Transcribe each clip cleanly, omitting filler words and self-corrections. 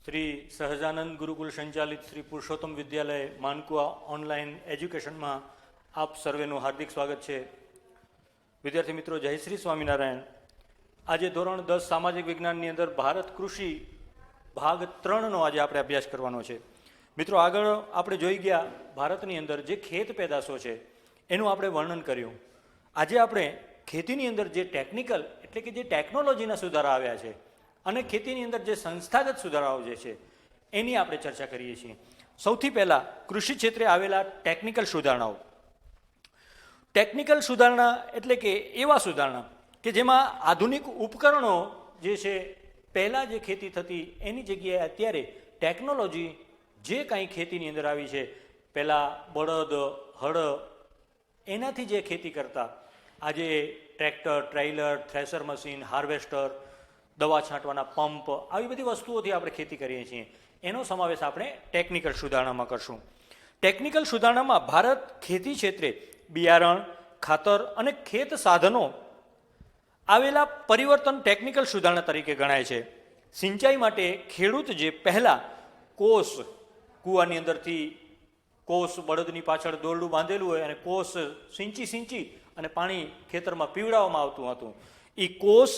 શ્રી સહજાનંદ ગુરુકુલ સંચાલિત શ્રી પુરુષોત્તમ વિદ્યાલય માનકુવા ઓનલાઈન એજ્યુકેશનમાં આપ સર્વેનું હાર્દિક સ્વાગત છે. વિદ્યાર્થી મિત્રો, જય શ્રી સ્વામિનારાયણ. આજે ધોરણ 10 સામાજિક વિજ્ઞાનની અંદર ભારત કૃષિ ભાગ 3નો આજે આપણે અભ્યાસ કરવાનો છે. મિત્રો, આગળ આપણે જોઈ ગયા ભારતની અંદર જે ખેત પેદાશો છે એનું આપણે વર્ણન કર્યું. આજે આપણે ખેતીની અંદર જે ટેકનિકલ એટલે કે જે ટેકનોલોજીના સુધારા આવ્યા છે અને ખેતીની અંદર જે સંસ્થાગત સુધારાઓ જે છે એની આપણે ચર્ચા કરીએ છીએ. સૌથી પહેલાં કૃષિ ક્ષેત્રે આવેલા ટેકનિકલ સુધારણાઓ. ટેકનિકલ સુધારણા એટલે કે એવા સુધારણા કે જેમાં આધુનિક ઉપકરણો જે છે, પહેલાં જે ખેતી થતી એની જગ્યાએ અત્યારે ટેકનોલોજી જે કાંઈ ખેતીની અંદર આવી છે, પહેલાં બળદ, હળ એનાથી જે ખેતી કરતા, આજે tractor, trailer, thresher machine, harvester, દવા છાંટવાના પંપ, આવી બધી વસ્તુઓથી આપણે ખેતી કરીએ છીએ. એનો સમાવેશ આપણે ટેકનિકલ સુધારણામાં કરશું. ટેકનિકલ સુધારણામાં ભારત ખેતી ક્ષેત્રે બિયારણ, ખાતર અને ખેત સાધનો આવેલા પરિવર્તન ટેકનિકલ સુધારણા તરીકે ગણાય છે. સિંચાઈ માટે ખેડૂત જે પહેલાં કોસ, કૂવાની અંદરથી કોસ, બળદની પાછળ દોરડું બાંધેલું હોય અને કોસ સિંચી અને પાણી ખેતરમાં પીવડાવવામાં આવતું હતું. એ કોસ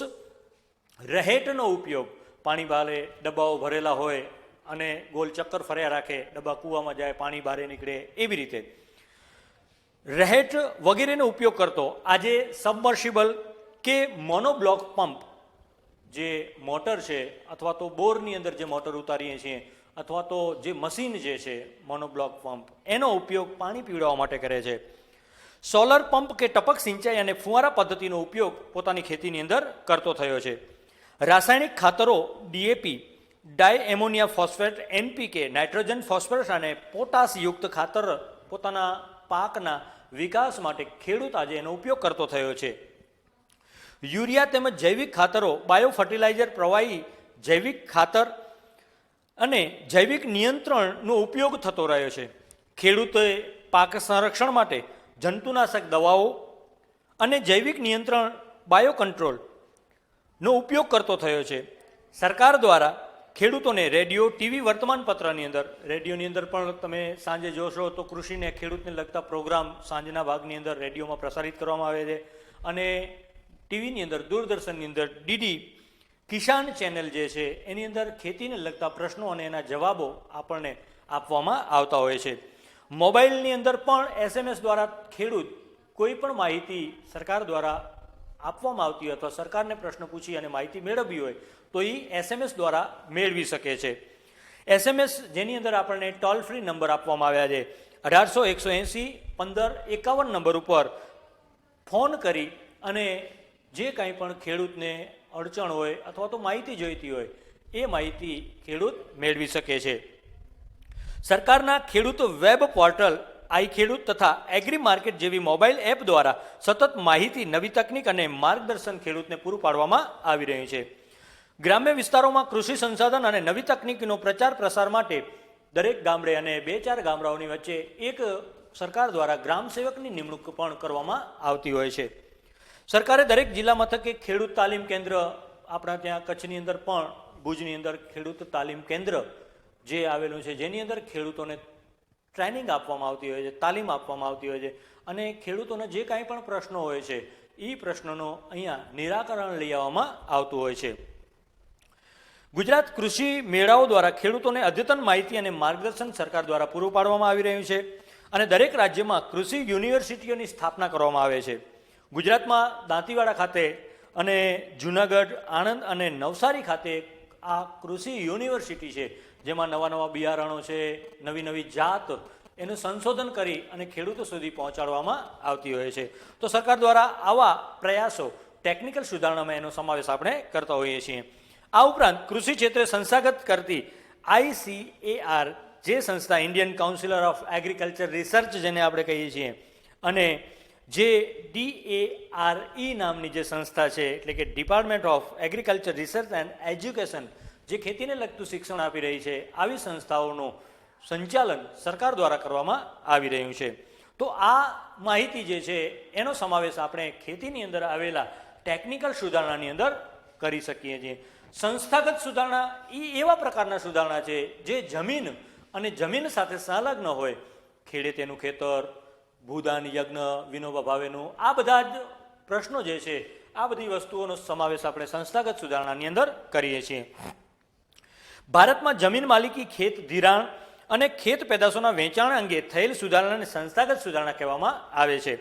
રહેટનો ઉપયોગ, પાણી બારે ડબ્બાઓ ભરેલા હોય અને ગોલ ચક્કર ફર્યા રાખે, ડબ્બા કૂવામાં જાય, પાણી બહાર નીકળે, એવી રીતે રહેટ વગેરેનો ઉપયોગ કરતો આજે સબમર્સિબલ કે મોનોબ્લોક પંપ જે મોટર છે, અથવા તો બોરની અંદર જે મોટર ઉતારીએ છીએ, અથવા તો જે મશીન જે છે મોનોબ્લોક પંપ, એનો ઉપયોગ પાણી પીવડાવવા માટે કરે છે. સોલર પંપ કે ટપક સિંચાઈ અને ફુવારા પદ્ધતિનો ઉપયોગ પોતાની ખેતીની અંદર કરતો થયો છે. રાસાયણિક ખાતરો DAP, di ammonia phosphate, NPK, nitrogen phosphorus અને પોટાશ યુક્ત ખાતર પોતાના પાકના વિકાસ માટે ખેડૂત આજે એનો ઉપયોગ કરતો થયો છે. યુરિયા તેમજ જૈવિક ખાતરો, બાયો ફર્ટિલાઇઝર, પ્રવાહી જૈવિક ખાતર અને જૈવિક નિયંત્રણનો ઉપયોગ થતો રહ્યો છે. ખેડૂતોએ પાક સંરક્ષણ માટે જંતુનાશક દવાઓ અને જૈવિક નિયંત્રણ બાયો કંટ્રોલનો ઉપયોગ કરતો થયો છે. સરકાર દ્વારા ખેડૂતોને રેડિયો, ટીવી, વર્તમાનપત્રની અંદર, રેડિયોની અંદર પણ તમે સાંજે જોશો તો કૃષિને ખેડૂતને લગતા પ્રોગ્રામ સાંજના ભાગની અંદર રેડિયોમાં પ્રસારિત કરવામાં આવે છે. અને ટીવીની અંદર, દૂરદર્શનની અંદર ડીડી કિસાન ચેનલ જે છે એની અંદર ખેતીને લગતા પ્રશ્નો અને એના જવાબો આપણને આપવામાં આવતા હોય છે. મોબાઈલની અંદર પણ SMS દ્વારા ખેડૂત કોઈ પણ માહિતી સરકાર દ્વારા આપવામાં આવતી હોય અથવા સરકારને પ્રશ્ન પૂછી અને માહિતી મેળવવી હોય તો એ SMS દ્વારા મેળવી શકે છે. SMS જેની અંદર આપણને ટોલ ફ્રી નંબર આપવામાં આવ્યા છે, 1800-180-1551 નંબર ઉપર ફોન કરી અને જે કાંઈ પણ ખેડૂતને અડચણ હોય અથવા તો માહિતી જોઈતી હોય એ માહિતી ખેડૂત મેળવી શકે છે. સરકારના ખેડૂત વેબ પોર્ટલ આઈ ખેડૂત તથા એગ્રી માર્કેટ જેવી મોબાઈલ એપ દ્વારા સતત માહિતી, નવી તકનીક અને માર્ગદર્શન ખેડૂતને પૂરું પાડવામાં આવી રહ્યું છે. ગ્રામ્ય વિસ્તારોમાં કૃષિ સંસાધન અને નવી તકનીકનો પ્રચાર પ્રસાર માટે દરેક ગામડે અને 2-4 ગામડાઓની વચ્ચે એક સરકાર દ્વારા ગ્રામ સેવકની નિમણૂક પણ કરવામાં આવતી હોય છે. સરકારે દરેક જિલ્લા મથકે ખેડૂત તાલીમ કેન્દ્ર, આપણા ત્યાં કચ્છની અંદર પણ ભુજની અંદર ખેડૂત તાલીમ કેન્દ્ર જે આવેલું છે, જેની અંદર ખેડૂતોને ટ્રેનિંગ આપવામાં આવતી હોય છે, તાલીમ આપવામાં આવતી હોય છે અને ખેડૂતોને જે કાંઈ પણ પ્રશ્નો હોય છે એ પ્રશ્નોનો અહીંયા નિરાકરણ લઈ આવવામાં આવતું હોય છે. ગુજરાત કૃષિ મેળાઓ દ્વારા ખેડૂતોને અદ્યતન માહિતી અને માર્ગદર્શન સરકાર દ્વારા પૂરું પાડવામાં આવી રહ્યું છે અને દરેક રાજ્યમાં કૃષિ યુનિવર્સિટીઓની સ્થાપના કરવામાં આવે છે. ગુજરાતમાં દાંતીવાડા ખાતે અને જૂનાગઢ, આણંદ અને નવસારી ખાતે આ કૃષિ યુનિવર્સિટી છે, જેમાં નવા બિયારણો છે, નવી જાત એનું સંશોધન કરી અને ખેડૂતો સુધી પહોંચાડવામાં આવતી હોય છે. તો સરકાર દ્વારા આવા પ્રયાસો ટેકનિકલ સુધારણામાં એનો સમાવેશ આપણે કરતા હોઈએ છીએ. આ ઉપરાંત કૃષિ ક્ષેત્રે સંસ્થાગત કરતી ICAR જે સંસ્થા, Indian councillor of agriculture research જેને આપણે કહીએ છીએ, અને જે DARE નામની જે સંસ્થા છે, એટલે કે department of agriculture research and education, જે ખેતીને લગતું શિક્ષણ આપી રહી છે, આવી સંસ્થાઓનું સંચાલન સરકાર દ્વારા કરવામાં આવી રહ્યું છે. તો આ માહિતી જે છે એનો સમાવેશ આપણે ખેતીની અંદર આવેલા ટેકનિકલ સુધારણાની અંદર કરી શકીએ છીએ. સંસ્થાગત સુધારણા એ એવા પ્રકારના સુધારણા છે જે જમીન અને જમીન સાથે સંલગ્ન હોય. ખેડે તેનું ખેતર, ભૂદાન યજ્ઞ, વિનોબા ભાવેનું, આ બધા જ પ્રશ્નો જે છે, આ બધી વસ્તુઓનો સમાવેશ આપણે સંસ્થાગત સુધારણાની અંદર કરીએ છીએ. ભારતમાં જમીન માલિકી, ખેત ધિરાણ અને ખેત પેદાશોના વેચાણ અંગે થયેલ સુધારણાને સંસ્થાગત સુધારણા કહેવામાં આવે છે.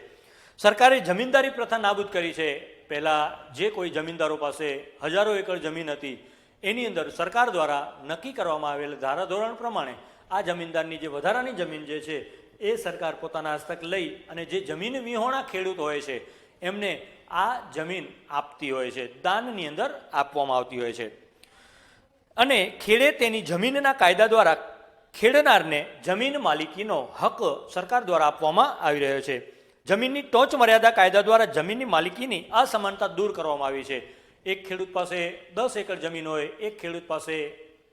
સરકારે જમીનદારી પ્રથા નાબૂદ કરી છે. પહેલાં જે કોઈ જમીનદારો પાસે હજારો એકર જમીન હતી, એની અંદર સરકાર દ્વારા નક્કી કરવામાં આવેલ ધારાધોરણ પ્રમાણે આ જમીનદારની જે વધારાની જમીન જે છે એ સરકાર પોતાના હસ્તક લઈ અને જે જમીન વિહોણા ખેડૂત હોય છે એમને આ જમીન આપતી હોય છે, દાનની અંદર આપવામાં આવતી હોય છે. અને ખેડે તેની જમીનના કાયદા દ્વારા ખેડનારને જમીન માલિકીનો હક સરકાર દ્વારા આપવામાં આવી રહ્યો છે. જમીનની ટોચ મર્યાદા કાયદા દ્વારા જમીનની માલિકીની અસમાનતા દૂર કરવામાં આવી છે. એક ખેડૂત પાસે 10 એકર જમીન હોય, એક ખેડૂત પાસે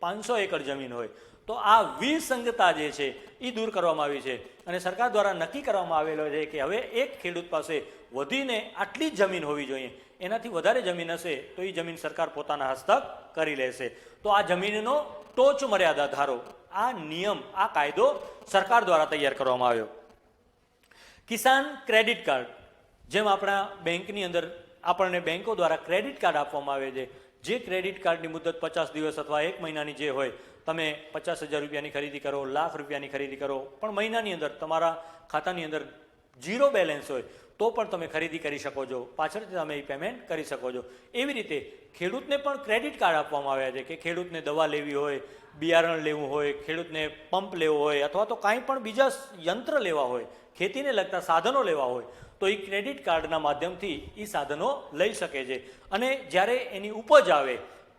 500 એકર જમીન હોય, તો આ વિસંગતતા જે છે એ દૂર કરવામાં આવી છે. અને સરકાર દ્વારા નક્કી કરવામાં આવેલો છે કે હવે એક ખેડૂત પાસે વધીને આટલી જ જમીન હોવી જોઈએ, એનાથી વધારે જમીન હશે તો એ જમીન સરકાર પોતાના હસ્તક કરી લેશે. તો આ જમીનનો ટોચ મર્યાદા ધારો, આ નિયમ, આ કાયદો સરકાર દ્વારા તૈયાર કરવામાં આવ્યો. કિસાન ક્રેડિટ કાર્ડ, જેમ આપણા બેંકની અંદર આપણને બેંકો દ્વારા ક્રેડિટ કાર્ડ આપવામાં આવે છે, જે ક્રેડિટ કાર્ડની મુદત 50 દિવસ અથવા 1 મહિનાની જે હોય, તમે 50,000 રૂપિયાની ખરીદી કરો, લાખ રૂપિયાની ખરીદી કરો, પણ મહિનાની અંદર તમારા ખાતાની અંદર 0 બેલેન્સ હોય તો પણ તમે ખરીદી કરી શકો છો, પાછળથી તમે એ પેમેન્ટ કરી શકો છો. એવી રીતે ખેડૂતને પણ ક્રેડિટ કાર્ડ આપવામાં આવ્યા છે કે ખેડૂતને દવા લેવી હોય, બિયારણ લેવું હોય, ખેડૂતને પંપ લેવો હોય, અથવા તો કાંઈ પણ બીજા યંત્ર લેવા હોય, ખેતીને લગતા સાધનો લેવા હોય, તો એ ક્રેડિટ કાર્ડના માધ્યમથી એ સાધનો લઈ શકે છે. અને જ્યારે એની ઉપજ આવે,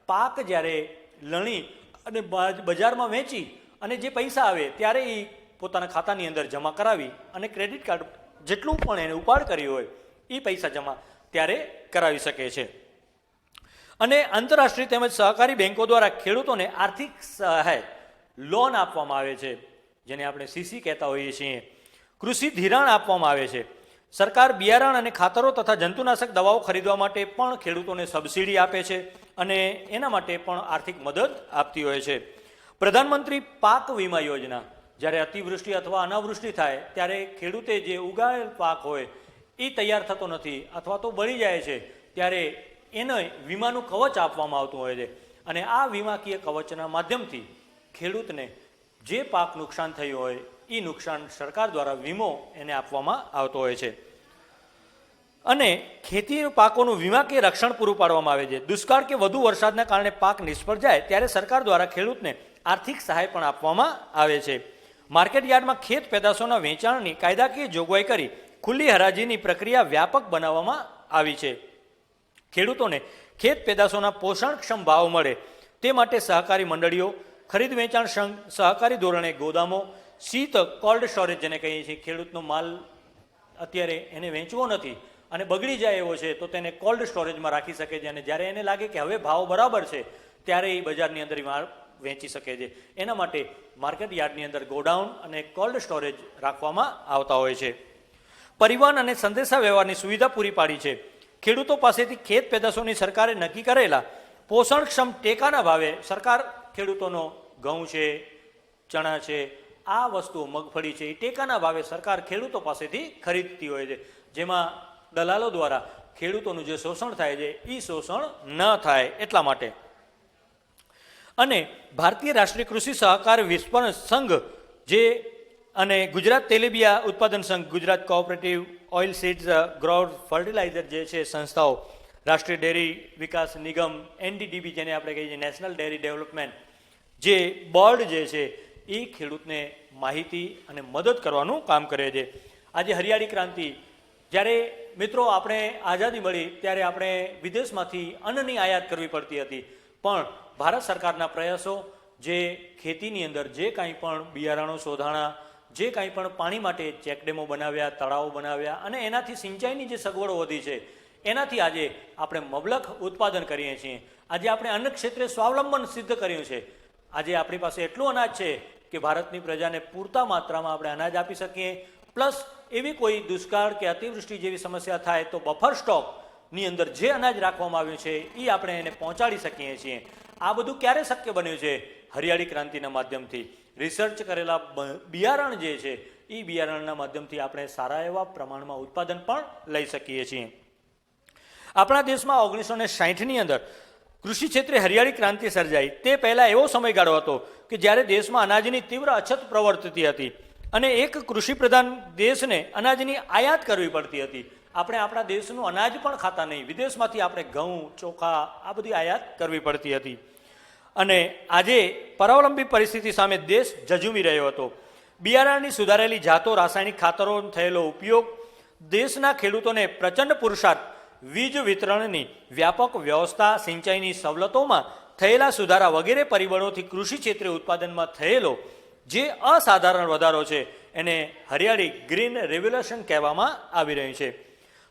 પાક જ્યારે લણી અને બજારમાં વેચી અને જે પૈસા આવે ત્યારે એ પોતાના ખાતાની અંદર જમા કરાવી અને ક્રેડિટ કાર્ડ જેટલું પણ એને ઉપાડ કર્યું હોય એ પૈસા જમા ત્યારે કરાવી શકે છે. અને આંતરરાષ્ટ્રીય તેમજ સહકારી બેન્કો દ્વારા ખેડૂતોને આર્થિક સહાય લોન આપવામાં આવે છે, જેને આપણે સીસી કહેતા હોઈએ છીએ. કૃષિ ધિરાણ આપવામાં આવે છે. સરકાર બિયારણ અને ખાતરો તથા જંતુનાશક દવાઓ ખરીદવા માટે પણ ખેડૂતોને સબસિડી આપે છે અને એના માટે પણ આર્થિક મદદ આપતી હોય છે. પ્રધાનમંત્રી પાક વીમા યોજના, જ્યારે અતિવૃષ્ટિ અથવા અનાવૃષ્ટિ થાય ત્યારે ખેડૂતે જે ઉગાડેલ પાક હોય એ તૈયાર થતો નથી અથવા તો બળી જાય છે, ત્યારે એને વીમાનું કવચ આપવામાં આવતું હોય છે. અને આ વીમાકીય કવચના માધ્યમથી ખેડૂતને જે પાક નુકસાન થયું હોય એ નુકસાન સરકાર દ્વારા વીમો એને આપવામાં આવતો હોય છે. અને ખેતી પાકોનું વીમાકીય રક્ષણ પૂરું પાડવામાં આવે છે. દુષ્કાળ કે વધુ વરસાદના કારણે પાક નિષ્ફળ જાય ત્યારે સરકાર દ્વારા ખેડૂતને આર્થિક સહાય પણ આપવામાં આવે છે. માર્કેટ યાર્ડમાં ખેત પેદાશોના વેચાણની કાયદાકીય જોગવાઈ કરી ખુલ્લી હરાજીની પ્રક્રિયા વ્યાપક બનાવવામાં આવી છે. ખેડૂતોને ખેત પેદાશોના પોષણક્ષમ ભાવ મળે તે માટે સહકારી મંડળીઓ, ખરીદ વેચાણ સંઘ, સહકારી ધોરણે ગોદામો, શીત કોલ્ડ સ્ટોરેજ જેને કહીએ છીએ, ખેડૂતનો માલ અત્યારે એને વેચવો નથી અને બગડી જાય એવો છે તો તેને કોલ્ડ સ્ટોરેજમાં રાખી શકે છે અને જ્યારે એને લાગે કે હવે ભાવ બરાબર છે ત્યારે એ બજારની અંદર માલ વેચી શકે છે. એના માટે માર્કેટ યાર્ડની અંદર ગોડાઉન અને કોલ્ડ સ્ટોરેજ રાખવામાં આવતા હોય છે. પરિવહન અને સંદેશા વ્યવહારની સુવિધા પૂરી પાડી છે. ખેડૂતો પાસેથી ખેત પેદાશોની સરકારે નક્કી કરેલા પોષણક્ષમ ટેકાના ભાવે સરકાર ખેડૂતોનો ઘઉં છે, ચણા છે, આ વસ્તુઓ, મગફળી છે, એ ટેકાના ભાવે સરકાર ખેડૂતો પાસેથી ખરીદતી હોય છે, જેમાં દલાલો દ્વારા ખેડૂતોનું જે શોષણ થાય છે એ શોષણ ન થાય એટલા માટે. અને ભારતીય રાષ્ટ્રીય કૃષિ સહકાર વિસ્પણન સંઘ જે અને ગુજરાત તેલીબિયા ઉત્પાદન સંઘ, Gujarat cooperative oil seeds grower fertilizer જે છે સંસ્થાઓ, રાષ્ટ્રીય ડેરી વિકાસ નિગમ, NDDB જેને આપણે કહીએ છીએ, નેશનલ ડેરી ડેવલપમેન્ટ જે બોર્ડ જે છે એ ખેડૂતને માહિતી અને મદદ કરવાનું કામ કરે છે. આજે હરિયાળી ક્રાંતિ, જ્યારે મિત્રો આપણે આઝાદી મળી ત્યારે આપણે વિદેશમાંથી અન્નની આયાત કરવી પડતી હતી, પણ ભારત સરકારના પ્રયાસો જે ખેતીની અંદર જે કાંઈ પણ બિયારણો શોધાણા, જે કાંઈ પણ પાણી માટે ચેકડેમો બનાવ્યા, તળાવો બનાવ્યા અને એનાથી સિંચાઈની જે સગવડો વધી છે એનાથી આજે આપણે મબલખ ઉત્પાદન કરીએ છીએ. આજે આપણે અન્ન ક્ષેત્રે સ્વાવલંબન સિદ્ધ કર્યું છે. આજે આપણી પાસે એટલું અનાજ છે કે ભારતની પ્રજાને પૂરતા માત્રામાં આપણે અનાજ આપી શકીએ. પ્લસ એવી કોઈ દુષ્કાળ કે અતિવૃષ્ટિ જેવી સમસ્યા થાય તો બફર સ્ટોક ની અંદર જે અનાજ રાખવામાં આવ્યું છે એ આપણે એને પહોંચાડી શકીએ છીએ. આ બધું ક્યારે શક્ય બન્યું છે? હરિયાળી ક્રાંતિના માધ્યમથી. રિસર્ચ કરેલા બિયારણ જે છે એ બિયારણના માધ્યમથી આપણે સારા એવા પ્રમાણમાં ઉત્પાદન પણ લઈ શકીએ છીએ. આપણા દેશમાં 1960ની અંદર કૃષિ ક્ષેત્રે હરિયાળી ક્રાંતિ સર્જાઈ. તે પહેલાં એવો સમયગાળો હતો કે જ્યારે દેશમાં અનાજની તીવ્ર અછત પ્રવર્તતી હતી અને એક કૃષિ પ્રધાન દેશને અનાજની આયાત કરવી પડતી હતી. આપણે આપણા દેશનું અનાજ પણ ખાતા નહીં, વિદેશમાંથી આપણે ઘઉં, ચોખા આ બધી આયાત કરવી પડતી હતી. અને આજે પરાવલંબી પરિસ્થિતિ સામે દેશ ઝઝૂમી રહ્યો હતો. બિયારણની સુધારેલી જાતો, રાસાયણિક ખાતરોનો થયેલો ઉપયોગ, દેશના ખેડૂતોને પ્રચંડ પુરુષાર્થ, વીજ વિતરણની વ્યાપક વ્યવસ્થા, સિંચાઈની સવલતોમાં થયેલા સુધારા વગેરે પરિબળોથી કૃષિ ક્ષેત્રે ઉત્પાદનમાં થયેલો જે અસાધારણ વધારો છે એને હરિયાળી ગ્રીન રેવોલ્યુશન કહેવામાં આવી રહ્યું છે.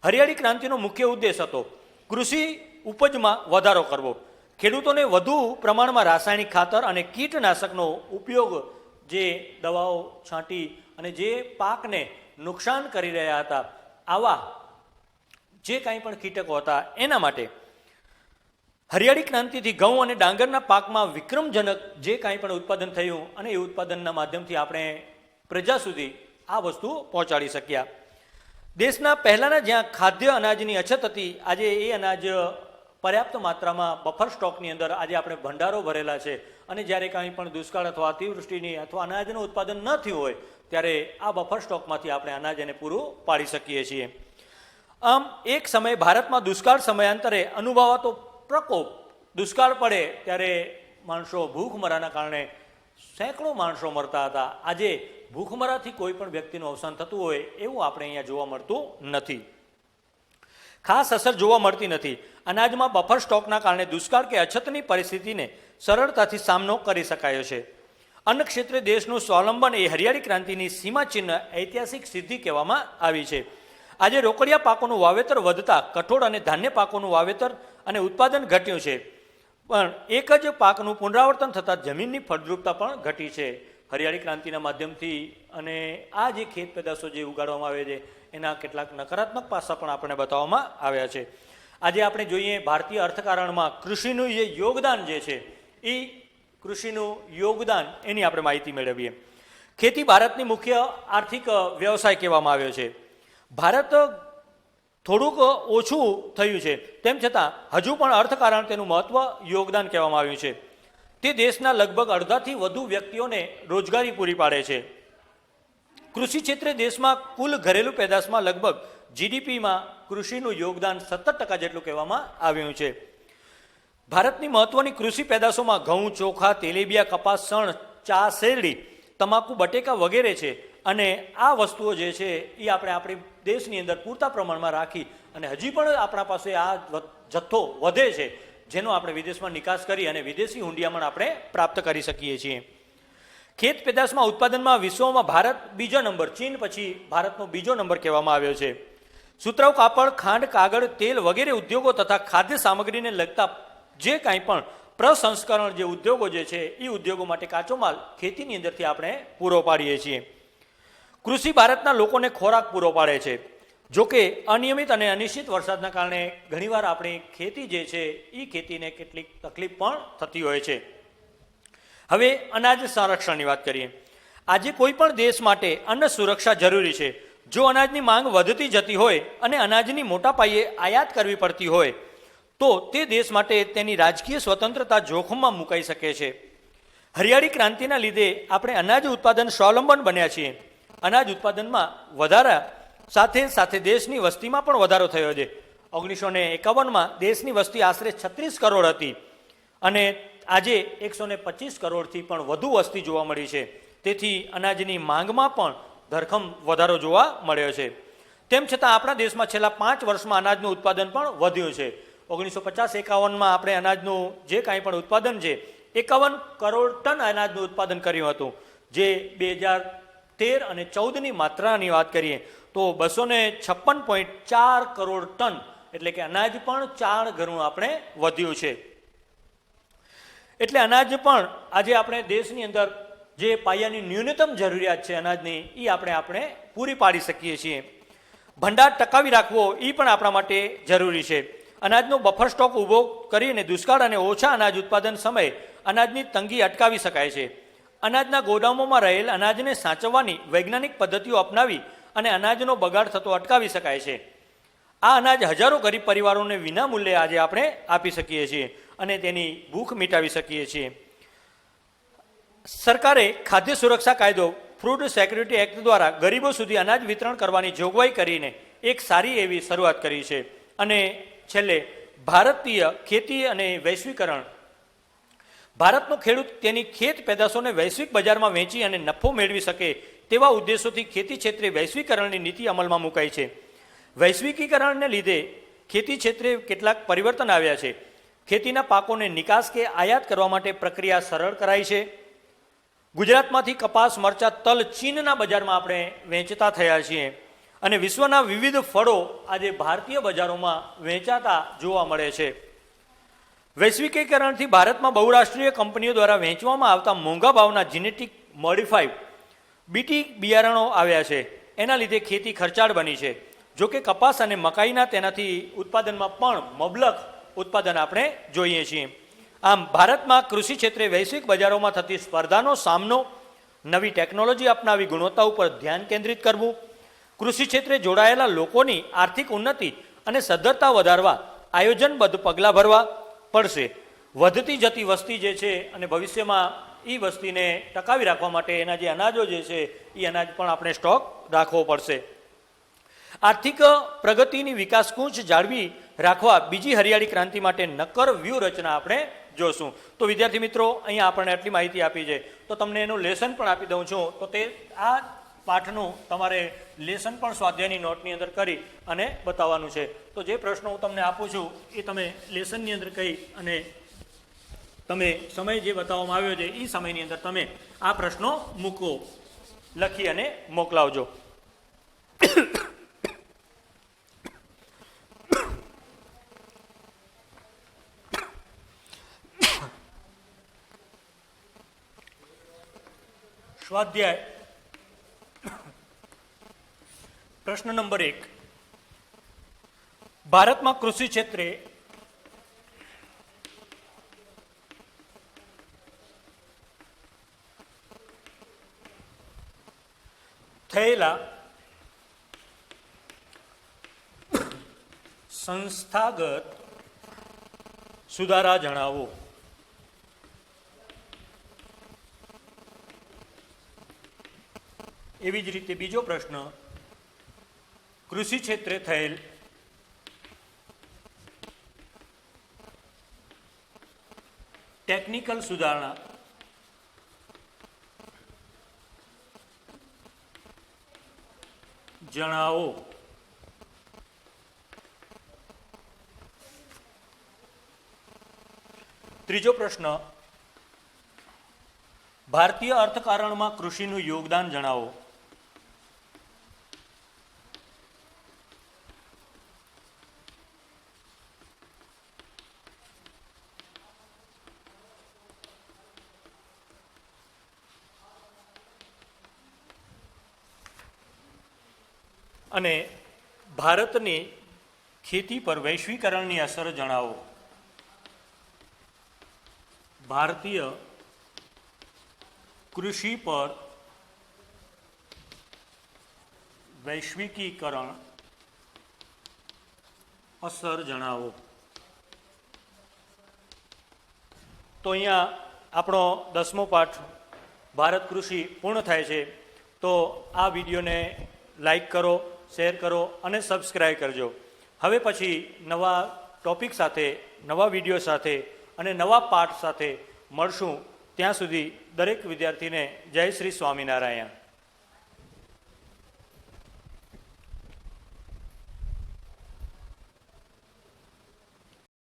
હરિયાળી ક્રાંતિનો મુખ્ય ઉદ્દેશ હતો કૃષિ ઉપજમાં વધારો કરવો, ખેડૂતોને વધુ પ્રમાણમાં રાસાયણિક ખાતર અને કીટનાશકનો ઉપયોગ, જે દવાઓ છાંટી અને જે પાકને નુકસાન કરી રહ્યા હતા આવા જે કાંઈ પણ કીટકો હતા એના માટે હરિયાળી ક્રાંતિથી ઘઉં અને ડાંગરના પાકમાં વિક્રમજનક જે કાંઈ પણ ઉત્પાદન થયું અને એ ઉત્પાદનના માધ્યમથી આપણે પ્રજા સુધી આ વસ્તુ પહોંચાડી શક્યા. દેશના પહેલાંના જ્યાં ખાદ્ય અનાજની અછત હતી, આજે એ અનાજ પર્યાપ્ત માત્રામાં બફર સ્ટોકની અંદર આજે આપણે ભંડારો ભરેલા છે. અને જ્યારે કાંઈ પણ દુષ્કાળ અથવા અતિવૃષ્ટિની અથવા અનાજનું ઉત્પાદન ન થયું હોય ત્યારે આ બફર સ્ટોકમાંથી આપણે અનાજ એને પૂરું પાડી શકીએ છીએ. આમ એક સમયે ભારતમાં દુષ્કાળ સમયાંતરે અનુભવાતો પ્રકોપ, દુષ્કાળ પડે ત્યારે માણસો ભૂખમરાના કારણે સેંકડો માણસો મરતા હતા. આજે ભૂખમરાથી કોઈ પણ વ્યક્તિનું અવસાન થતું હોય એવું આપણે અહીંયા જોવા મળતું નથી. ખાસ અસર જોવા મળતી નથી. અનાજમાં બફર સ્ટોકના કારણે દુષ્કાળ કે અછતની પરિસ્થિતિને સરળતાથી સામનો કરી શકાયો છે. અન્ન ક્ષેત્રે દેશનું સ્વાવલંબન એ હરિયાળી ક્રાંતિની સીમાચિહ્ન ઐતિહાસિક સિદ્ધિ કહેવામાં આવી છે. આજે રોકડિયા પાકોનું વાવેતર વધતા કઠોળ અને ધાન્ય પાકોનું વાવેતર અને ઉત્પાદન ઘટ્યું છે, પણ એક જ પાકનું પુનરાવર્તન થતાં જમીનની ફળદ્રુપતા પણ ઘટી છે. હરિયાળી ક્રાંતિના માધ્યમથી અને આ જે ખેત પેદાશો જે ઉગાડવામાં આવે છે એના કેટલાક નકારાત્મક પાસા પણ આપણને બતાવવામાં આવ્યા છે. આજે આપણે જોઈએ ભારતીય અર્થકારણમાં કૃષિનું જે યોગદાન જે છે એ કૃષિનું યોગદાન એની આપણે માહિતી મેળવીએ. ખેતી ભારતની મુખ્ય આર્થિક વ્યવસાય કહેવામાં આવ્યો છે. ભારત થોડુંક ઓછું થયું છે તેમ છતાં હજુ પણ અર્થકારણ તેનું મહત્વ યોગદાન કહેવામાં આવ્યું છે. તે દેશના લગભગ અડધાથી વધુ વ્યક્તિઓને રોજગારી પૂરી પાડે છે. કૃષિ ક્ષેત્રે દેશમાં કુલ ઘરેલું પેદાશમાં લગભગ જીડીપીમાં કૃષિનું યોગદાન 17% જેટલું કહેવામાં આવ્યું છે. ભારતની મહત્વની કૃષિ પેદાશોમાં ઘઉં, ચોખા, તેલીબિયા, કપાસ, શણ, ચા, શેરડી, તમાકુ, બટેકા વગેરે છે. અને આ વસ્તુઓ જે છે એ આપણે આપણી દેશની અંદર પૂરતા પ્રમાણમાં રાખી અને હજી પણ આપણા પાસે આ જથ્થો વધે છે જેનો આપણે વિદેશમાં નિકાસ કરી અને વિદેશી હુંડિયામણ આપણે પ્રાપ્ત કરી શકીએ છીએ. ખેત પેદાશમાં ઉત્પાદનમાં વિશ્વમાં ભારત બીજો નંબર, ચીન પછી ભારતનો બીજો નંબર કહેવામાં આવ્યો છે. સુતરાઉ કાપડ, ખાંડ, કાગળ, તેલ વગેરે ઉદ્યોગો તથા ખાદ્ય સામગ્રીને લગતા જે કાંઈ પણ પ્રસંસ્કરણ જે ઉદ્યોગો જે છે એ ઉદ્યોગો માટે કાચો માલ ખેતીની અંદરથી આપણે પૂરો પાડીએ છીએ. કૃષિ ભારતના લોકોને ખોરાક પૂરો પાડે છે. જોકે અનિયમિત અને અનિશ્ચિત વરસાદના કારણે ઘણીવાર આપણી ખેતી જે છે એ ખેતીને કેટલીક તકલીફ પણ થતી હોય છે. હવે અનાજ સંરક્ષણની વાત કરીએ. આજે કોઈ પણ દેશ માટે અન્ન સુરક્ષા જરૂરી છે. જો અનાજની માંગ વધતી જતી હોય અને અનાજની મોટા પાયે આયાત કરવી પડતી હોય તો તે દેશ માટે તેની રાજકીય સ્વતંત્રતા જોખમમાં મુકાઈ શકે છે. હરિયાળી ક્રાંતિના લીધે આપણે અનાજ ઉત્પાદન સ્વાવલંબન બન્યા છીએ. અનાજ ઉત્પાદનમાં વધારા સાથે સાથે દેશની વસ્તીમાં પણ વધારો થયો છે. 1951માં દેશની વસ્તી આશરે 36 કરોડ હતી અને આજે 125 કરોડથી પણ વધુ વસ્તી જોવા મળી છે. તેથી અનાજની માંગમાં પણ ધરખમ વધારો જોવા મળ્યો છે. તેમ છતાં આપણા દેશમાં છેલ્લા 5 વર્ષમાં અનાજનું ઉત્પાદન પણ વધ્યું છે. 1950-51માં આપણે અનાજનું જે કાંઈ પણ ઉત્પાદન છે 51 કરોડ ટન અનાજનું ઉત્પાદન કર્યું હતું. જે 2013 અને 14ની માત્રાની વાત કરીએ તો 256.4 કરોડ ટન, એટલે કે અનાજ પણ 4 ગણું આપણે વધ્યું છે. એટલે અનાજ પણ આજે આપણે દેશની અંદર જે પાયાની ન્યૂનતમ જરૂરિયાત છે અનાજની એ આપણે પૂરી પાડી શકીએ છીએ. ભંડાર ટકાવી રાખવો એ પણ આપણા માટે જરૂરી છે. અનાજનો બફર સ્ટોક ઊભો કરીને દુષ્કાળ અને ઓછા અનાજ ઉત્પાદન સમયે અનાજની તંગી અટકાવી શકાય છે. અનાજના ગોદામોમાં રહેલ અનાજને સાચવવાની વૈજ્ઞાનિક પદ્ધતિઓ અપનાવી અને અનાજનો બગાડ થતો અટકાવી શકાય છે. આ અનાજ હજારો ગરીબ પરિવારોને વિના મૂલ્યે આજે આપણે આપી શકીએ છીએ અને તેની ભૂખ મિટાવી શકીએ છીએ. સરકારે ખાદ્ય સુરક્ષા કાયદો ફૂડ સિક્યુરિટી એક્ટ દ્વારા ગરીબો સુધી અનાજ વિતરણ કરવાની જોગવાઈ કરીને એક સારી એવી શરૂઆત કરી છે. અને છેલ્લે ભારતીય ખેતી અને વૈશ્વિકરણ. ભારતનો ખેડૂત તેની ખેત પેદાશોને વૈશ્વિક બજારમાં વેચી અને નફો મેળવી શકે તેવા ઉદ્દેશોથી ખેતી ક્ષેત્રે વૈશ્વિકરણની નીતિ અમલમાં મુકાઈ છે. વૈશ્વિકીકરણને લીધે ખેતી ક્ષેત્રે કેટલાક પરિવર્તન આવ્યા છે. ખેતીના પાકોને નિકાસ કે આયાત કરવા માટે પ્રક્રિયા સરળ કરાઈ છે. ગુજરાતમાંથી કપાસ, મરચાં, તલ ચીનના બજારમાં આપણે વેચતા થયા છીએ અને વિશ્વના વિવિધ ફળો આજે ભારતીય બજારોમાં વેચાતા જોવા મળે છે. વૈશ્વિકીકરણથી ભારતમાં બહુરાષ્ટ્રીય કંપનીઓ દ્વારા વેચવામાં આવતા મોંઘા ભાવના જીનેટિક મોડિફાઈડ બીટી બિયારણો આવ્યા છે. એના લીધે ખેતી ખર્ચાળ બની છે. જોકે કપાસ અને મકાઈના તેનાથી ઉત્પાદનમાં પણ મબલખ ઉત્પાદન આપણે જોઈએ છીએ. આમ ભારતમાં કૃષિ ક્ષેત્રે વૈશ્વિક બજારોમાં થતી સ્પર્ધાનો સામનો, નવી ટેકનોલોજી અપનાવી ગુણવત્તા ઉપર ધ્યાન કેન્દ્રિત કરવું, કૃષિ ક્ષેત્રે જોડાયેલા લોકોની આર્થિક ઉન્નતિ અને સદ્ધરતા વધારવા આયોજનબદ્ધ પગલાં ભરવા પડશે. વધતી જતી વસ્તી જે છે અને ભવિષ્યમાં એ વસ્તીને ટકાવી રાખવા માટે એના જે અનાજો જે છે એ અનાજ પણ આપણે સ્ટોક રાખવો પડશે. આર્થિક પ્રગતિની વિકાસ કૂંચ જાળવી રાખવા બીજી હરિયાળી ક્રાંતિ માટે નક્કર વ્યૂહરચના આપણે જોશું. તો વિદ્યાર્થી મિત્રો, અહીંયા આપણને આટલી માહિતી આપી છે તો તમને એનું લેસન પણ આપી દઉં છું. તો તે આ પાઠનું તમારે લેસન પણ સ્વાધ્યાયની નોટની અંદર કરી અને બતાવવાનું છે. તો જે પ્રશ્નો હું તમને આપું છું એ તમે લેસનની અંદર કહી અને તમે સમય જે બતાવવામાં આવ્યો છે એ સમયની અંદર તમે આ પ્રશ્નો મૂકો, લખી અને મોકલાવજો. સ્વાધ્યાય પ્રશ્ન નંબર 1. ભારતમાં કૃષિ ક્ષેત્રે થયેલા સંસ્થાગત સુધારા જણાવો. એવી જ રીતે બીજો પ્રશ્ન, કૃષિ ક્ષેત્રે થયેલ ટેકનિકલ સુધારણા જણાવો. ત્રીજો પ્રશ્ન, ભારતીય અર્થકારણમાં કૃષિનું યોગદાન જણાવો. અને ભારતની ખેતી પર વૈશ્વિકરણની અસર જણાવો. ભારતીય કૃષિ પર વૈશ્વિકીકરણ અસર જણાવો. તો અહીંયા આપણો 10મો પાઠ ભારત કૃષિ પૂર્ણ થાય છે. તો આ વિડીયોને લાઈક કરો, શેર કરો અને સબસ્ક્રાઈબ કરજો. હવે પછી નવા ટોપિક સાથે, નવા વિડીયો સાથે અને નવા પાઠ સાથે મળશું. ત્યાં સુધી દરેક વિદ્યાર્થીને જય શ્રી સ્વામિનારાયણ.